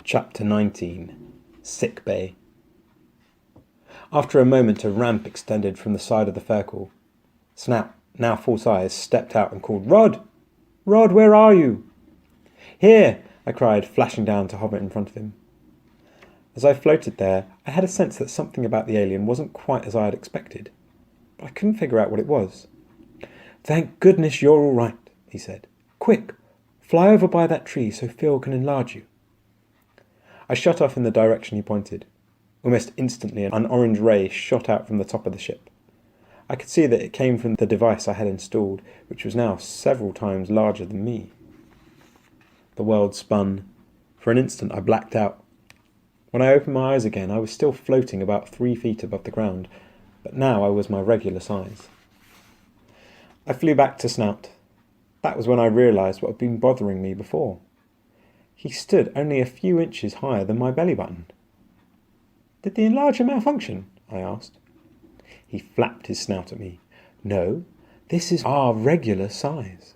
Chapter 19. Sick Bay. After a moment, a ramp extended from the side of the Ferkel. Snout, now full size, stepped out and called, "Rod! Rod, where are you?" "Here!" I cried, flashing down to hover in front of him. As I floated there, I had a sense that something about the alien wasn't quite as I had expected, but I couldn't figure out what it was. "Thank goodness you're all right," he said. "Quick, fly over by that tree so Phil can enlarge you." I shot off in the direction he pointed. Almost instantly, an orange ray shot out from the top of the ship. I could see that it came from the device I had installed, which was now several times larger than me. The world spun. For an instant, I blacked out. When I opened my eyes again, I was still floating about 3 feet above the ground, but now I was my regular size. I flew back to Snout. That was when I realised what had been bothering me before. He stood only a few inches higher than my belly button. "Did the enlarger malfunction?" I asked. He flapped his snout at me. "No, this is our regular size.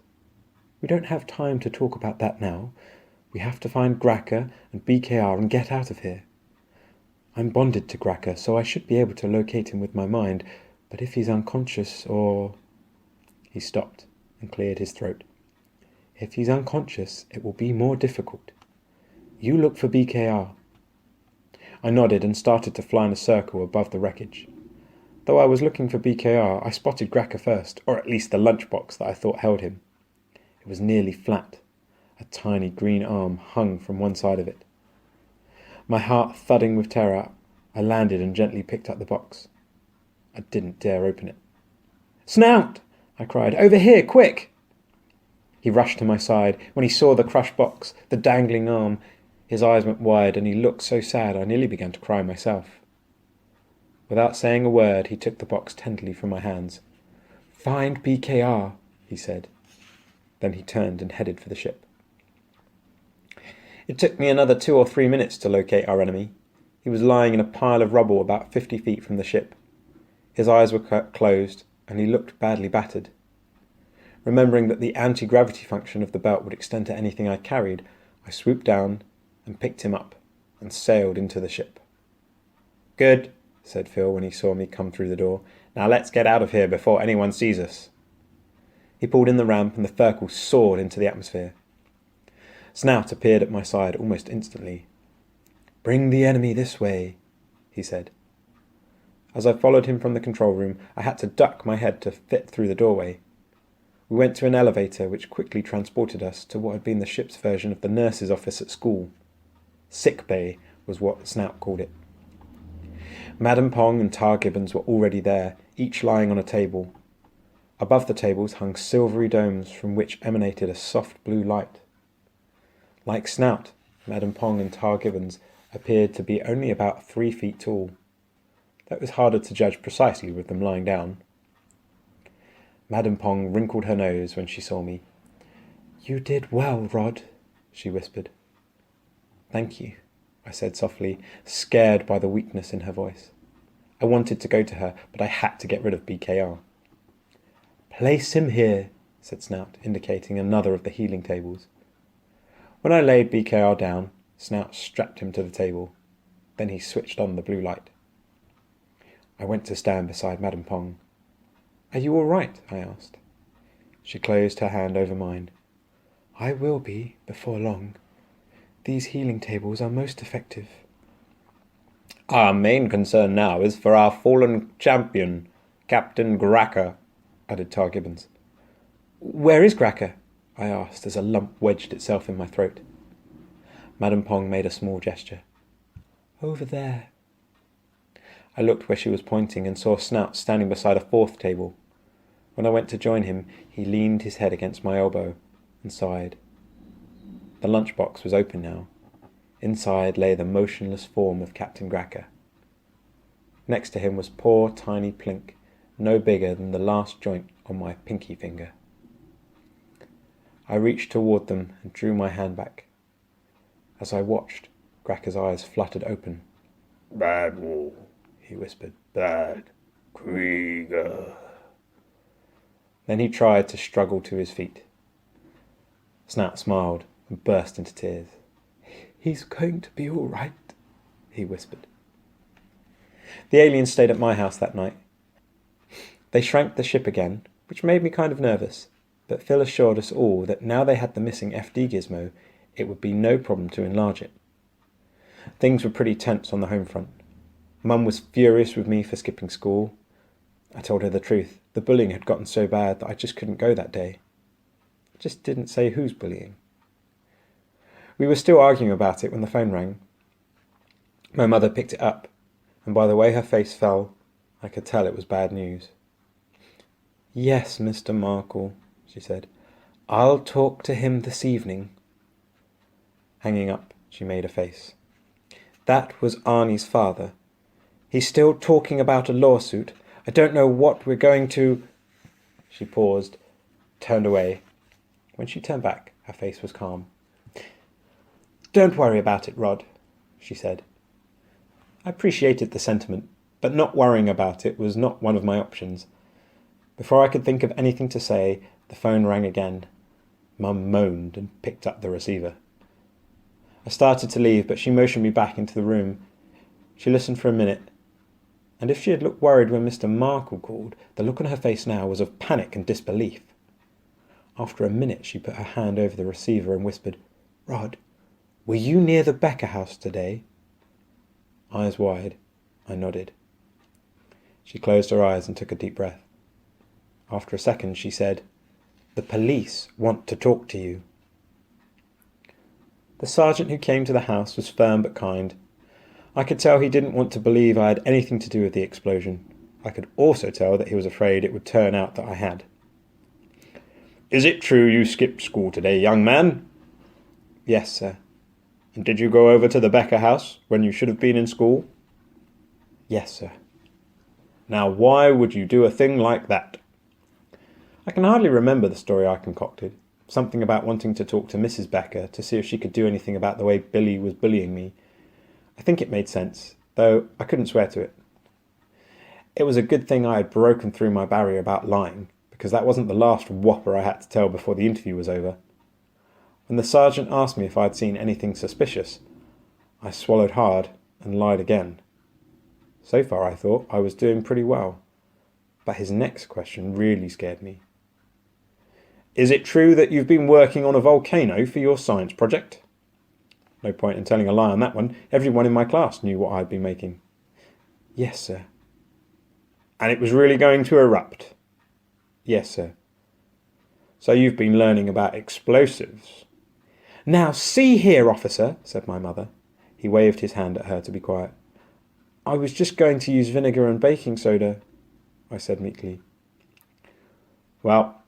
We don't have time to talk about that now. We have to find Gracker and BKR and get out of here. I'm bonded to Gracker, so I should be able to locate him with my mind, but if he's unconscious or—" He stopped and cleared his throat. "If he's unconscious, it will be more difficult. You look for BKR." I nodded and started to fly in a circle above the wreckage. Though I was looking for BKR, I spotted Gracker first, or at least the lunchbox that I thought held him. It was nearly flat. A tiny green arm hung from one side of it. My heart thudding with terror, I landed and gently picked up the box. I didn't dare open it. "Snout!" I cried. "Over here, quick!" He rushed to my side. When he saw the crushed box, the dangling arm, his eyes went wide and he looked so sad I nearly began to cry myself. Without saying a word, he took the box tenderly from my hands. "Find BKR," he said. Then he turned and headed for the ship. It took me another 2 or 3 minutes to locate our enemy. He was lying in a pile of rubble about 50 feet from the ship. His eyes were closed and he looked badly battered. Remembering that the anti-gravity function of the belt would extend to anything I carried, I swooped down and picked him up and sailed into the ship. "Good," said Phil when he saw me come through the door. "Now let's get out of here before anyone sees us." He pulled in the ramp and the Ferkel soared into the atmosphere. Snout appeared at my side almost instantly. "Bring the enemy this way," he said. As I followed him from the control room, I had to duck my head to fit through the doorway. We went to an elevator which quickly transported us to what had been the ship's version of the nurse's office at school. Sick Bay was what Snout called it. Madam Pong and Tar Gibbons were already there, each lying on a table. Above the tables hung silvery domes from which emanated a soft blue light. Like Snout, Madam Pong and Tar Gibbons appeared to be only about 3 feet tall. That was harder to judge precisely with them lying down. Madam Pong wrinkled her nose when she saw me. "You did well, Rod," she whispered. "Thank you," I said softly, scared by the weakness in her voice. I wanted to go to her, but I had to get rid of BKR. "Place him here," said Snout, indicating another of the healing tables. When I laid BKR down, Snout strapped him to the table. Then he switched on the blue light. I went to stand beside Madam Pong. "Are you all right?" I asked. She closed her hand over mine. "I will be before long. These healing tables are most effective." "Our main concern now is for our fallen champion, Captain Gracker," added Tar Gibbons. "Where is Gracker?" I asked as a lump wedged itself in my throat. Madam Pong made a small gesture. "Over there." I looked where she was pointing and saw Snout standing beside a 4th table. When I went to join him, he leaned his head against my elbow and sighed. The lunchbox was open now. Inside lay the motionless form of Captain Gracker. Next to him was poor tiny Plink, no bigger than the last joint on my pinky finger. I reached toward them and drew my hand back. As I watched, Gracker's eyes fluttered open. "Bad war," he whispered. "Bad. Krieger." Then he tried to struggle to his feet. Snout smiled and burst into tears. "He's going to be all right," he whispered. The aliens stayed at my house that night. They shrank the ship again, which made me kind of nervous, but Phil assured us all that now they had the missing FD gizmo, it would be no problem to enlarge it. Things were pretty tense on the home front. Mum was furious with me for skipping school. I told her the truth. The bullying had gotten so bad that I just couldn't go that day. I just didn't say whose bullying. We were still arguing about it when the phone rang. My mother picked it up, and by the way her face fell, I could tell it was bad news. "Yes, Mr. Markle," she said. "I'll talk to him this evening." Hanging up, she made a face. "That was Arnie's father. He's still talking about a lawsuit. I don't know what we're going to—" She paused, turned away. When she turned back, her face was calm. "Don't worry about it, Rod," she said. I appreciated the sentiment, but not worrying about it was not one of my options. Before I could think of anything to say, the phone rang again. Mum moaned and picked up the receiver. I started to leave, but she motioned me back into the room. She listened for a minute, and if she had looked worried when Mr. Markle called, the look on her face now was of panic and disbelief. After a minute, she put her hand over the receiver and whispered, "Rod, were you near the Becker house today?" Eyes wide, I nodded. She closed her eyes and took a deep breath. After a second, she said, "The police want to talk to you." The sergeant who came to the house was firm but kind. I could tell he didn't want to believe I had anything to do with the explosion. I could also tell that he was afraid it would turn out that I had. "Is it true you skipped school today, young man?" "Yes, sir." "And did you go over to the Becker house when you should have been in school?" "Yes, sir." "Now why would you do a thing like that?" I can hardly remember the story I concocted. Something about wanting to talk to Mrs. Becker to see if she could do anything about the way Billy was bullying me. I think it made sense, though I couldn't swear to it. It was a good thing I had broken through my barrier about lying, because that wasn't the last whopper I had to tell before the interview was over. When the sergeant asked me if I had seen anything suspicious, I swallowed hard and lied again. So far I thought I was doing pretty well, but his next question really scared me. "Is it true that you've been working on a volcano for your science project?" No point in telling a lie on that one. Everyone in my class knew what I'd been making. "Yes, sir." "And it was really going to erupt?" "Yes, sir." "So you've been learning about explosives?" "Now see here, officer," said my mother. He waved his hand at her to be quiet. "I was just going to use vinegar and baking soda," I said meekly. "Well,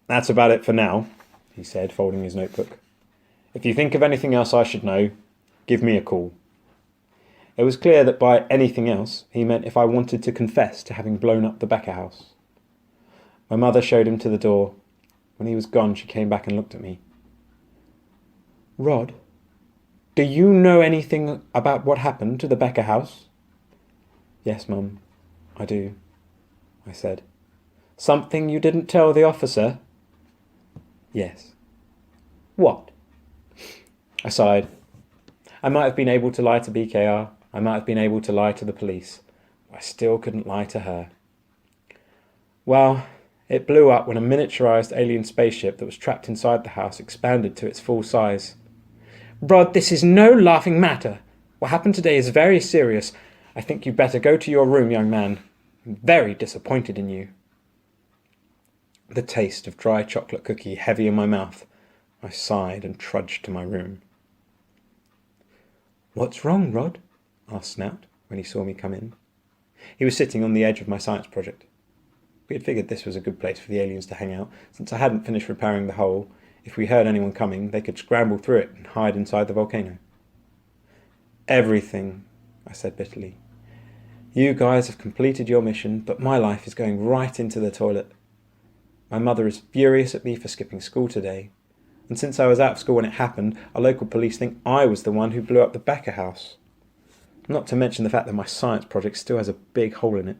that's about it for now," he said, folding his notebook. "If you think of anything else I should know, give me a call." It was clear that by anything else, he meant if I wanted to confess to having blown up the Becker house. My mother showed him to the door. When he was gone, she came back and looked at me. "Rod, do you know anything about what happened to the Becker house?" "Yes, Mum, I do," I said. "Something you didn't tell the officer?" "Yes." "What?" I sighed. I might have been able to lie to BKR. I might have been able to lie to the police. But I still couldn't lie to her. "Well, it blew up when a miniaturized alien spaceship that was trapped inside the house expanded to its full size." "Rod, this is no laughing matter. What happened today is very serious. I think you'd better go to your room, young man. I'm very disappointed in you." The taste of dry chocolate cookie heavy in my mouth, I sighed and trudged to my room. "What's wrong, Rod?" asked Snout when he saw me come in. He was sitting on the edge of my science project. We had figured this was a good place for the aliens to hang out. Since I hadn't finished repairing the hole, if we heard anyone coming, they could scramble through it and hide inside the volcano. "Everything," I said bitterly. "You guys have completed your mission, but my life is going right into the toilet. My mother is furious at me for skipping school today. And since I was out of school when it happened, our local police think I was the one who blew up the Becker house. Not to mention the fact that my science project still has a big hole in it."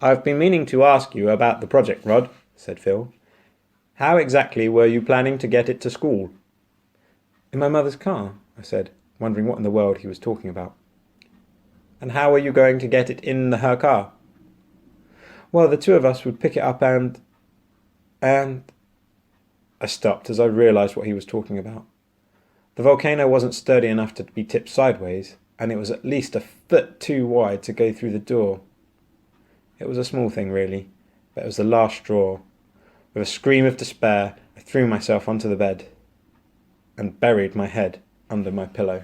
"I've been meaning to ask you about the project, Rod," said Phil. "How exactly were you planning to get it to school?" "In my mother's car," I said, wondering what in the world he was talking about. And how are you going to get it in her car? Well, the two of us would pick it up and... I stopped as I realised what he was talking about. The volcano wasn't sturdy enough to be tipped sideways, and it was at least a foot too wide to go through the door. It was a small thing, really, but it was the last straw. With a scream of despair, I threw myself onto the bed and buried my head under my pillow.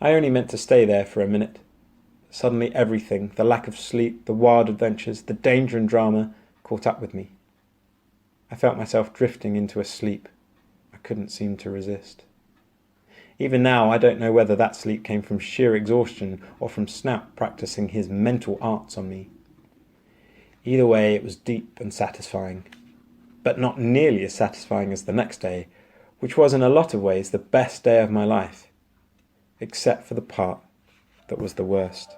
I only meant to stay there for a minute. Suddenly everything, the lack of sleep, the wild adventures, the danger and drama, caught up with me. I felt myself drifting into a sleep I couldn't seem to resist. Even now, I don't know whether that sleep came from sheer exhaustion or from Snout practicing his mental arts on me. Either way, it was deep and satisfying, but not nearly as satisfying as the next day, which was in a lot of ways the best day of my life, except for the part that was the worst.